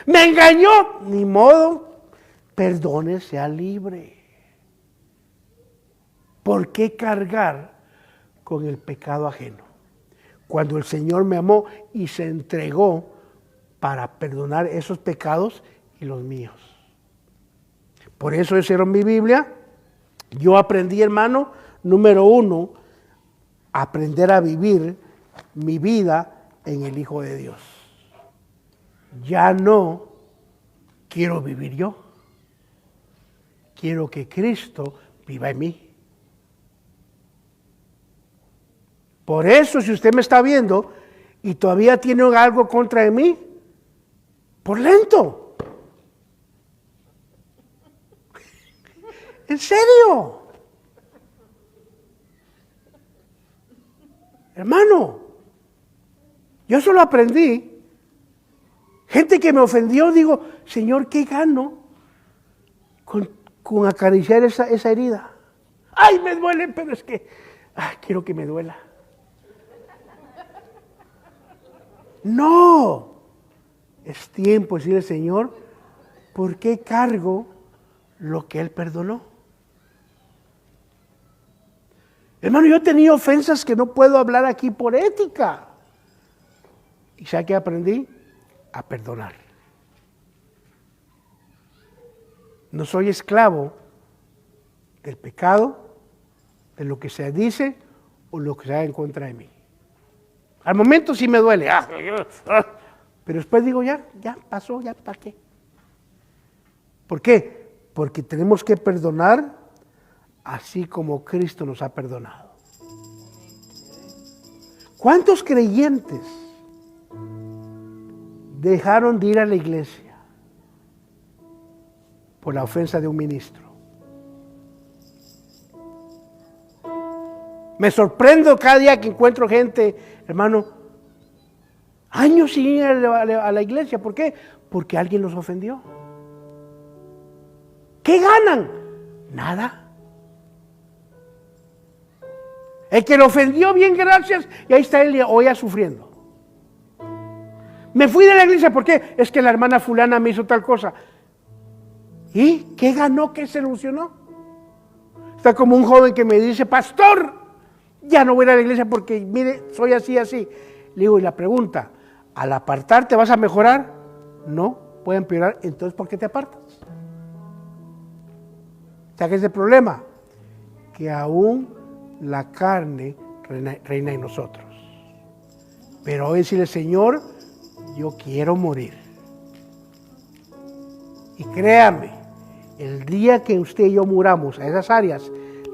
Me engañó. Ni modo. Perdone, sea libre. ¿Por qué cargar con el pecado ajeno? Cuando el Señor me amó y se entregó para perdonar esos pecados y los míos. Por eso esa era mi Biblia. Yo aprendí, hermano, número 1, aprender a vivir mi vida en el Hijo de Dios. Ya no quiero vivir yo. Quiero que Cristo viva en mí. Por eso, si usted me está viendo y todavía tiene algo contra de mí, por lento. ¿En serio? Hermano, yo solo aprendí. Gente que me ofendió, digo, Señor, ¿qué gano con acariciar esa herida? Ay, me duele, pero es que quiero que me duela. No, es tiempo de decirle, Señor, ¿por qué cargo lo que Él perdonó? Hermano, yo he tenido ofensas que no puedo hablar aquí por ética. ¿Y sabe qué aprendí? A perdonar. No soy esclavo del pecado, de lo que se dice o lo que se haga en contra de mí. Al momento sí me duele, pero después digo, ya pasó, ya para qué. ¿Por qué? Porque tenemos que perdonar así como Cristo nos ha perdonado. ¿Cuántos creyentes dejaron de ir a la iglesia por la ofensa de un ministro? Me sorprendo cada día que encuentro gente, hermano, años sin ir a la iglesia. ¿Por qué? Porque alguien los ofendió. ¿Qué ganan? Nada. El que lo ofendió, bien, gracias, y ahí está él hoy sufriendo. Me fui de la iglesia, ¿por qué? Es que la hermana fulana me hizo tal cosa. ¿Y qué ganó? ¿Qué se ilusionó? Está como un joven que me dice, pastor, ya no voy a ir a la iglesia porque, mire, soy así, así. Le digo, y la pregunta, ¿al apartarte vas a mejorar? No, puede empeorar. Entonces, ¿por qué te apartas? O sea, ¿qué es el problema? Que aún la carne reina en nosotros. Pero hoy decirle, Señor, yo quiero morir. Y créame, el día que usted y yo muramos a esas áreas,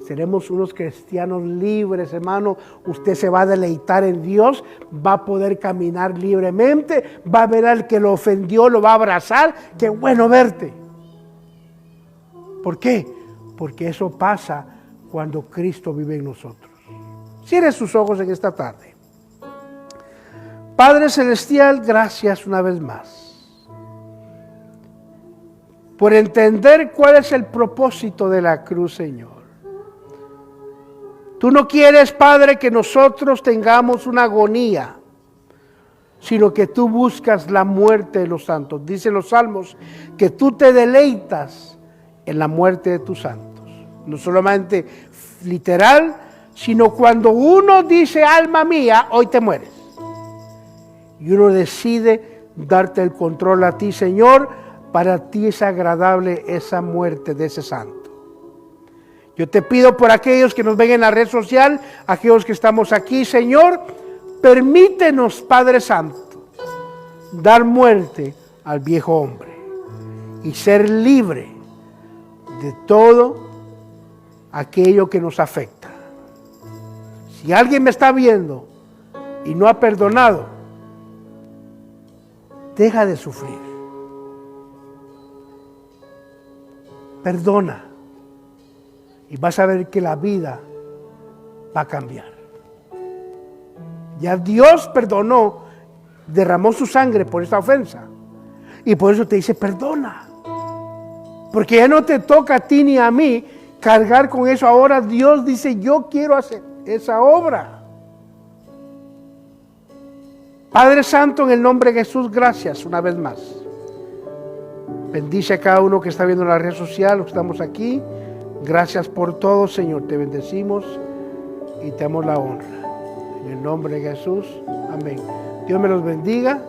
seremos unos cristianos libres, hermano. Usted se va a deleitar en Dios, va a poder caminar libremente, va a ver al que lo ofendió, lo va a abrazar. Qué bueno verte. ¿Por qué? Porque eso pasa cuando Cristo vive en nosotros. Cierre sus ojos en esta tarde. Padre Celestial, gracias una vez más por entender cuál es el propósito de la cruz, Señor. Tú no quieres, Padre, que nosotros tengamos una agonía, sino que tú buscas la muerte de los santos. Dicen los salmos que tú te deleitas en la muerte de tus santos. No solamente literal, sino cuando uno dice, alma mía, hoy te mueres. Y uno decide darte el control a ti, Señor. Para ti es agradable esa muerte de ese santo. Yo te pido por aquellos que nos ven en la red social, aquellos que estamos aquí, Señor, permítenos, Padre Santo, dar muerte al viejo hombre y ser libre de todo aquello que nos afecta. Si alguien me está viendo y no ha perdonado, deja de sufrir. Perdona y vas a ver que la vida va a cambiar. Ya Dios perdonó, derramó su sangre por esta ofensa y por eso te dice perdona, porque ya no te toca a ti ni a mí cargar con eso. Ahora Dios dice, yo quiero hacer esa obra. Padre Santo, en el nombre de Jesús, gracias una vez más. Bendice a cada uno que está viendo la red social, los que estamos aquí. Gracias por todo, Señor. Te bendecimos y te damos la honra. En el nombre de Jesús. Amén. Dios me los bendiga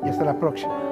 y hasta la próxima.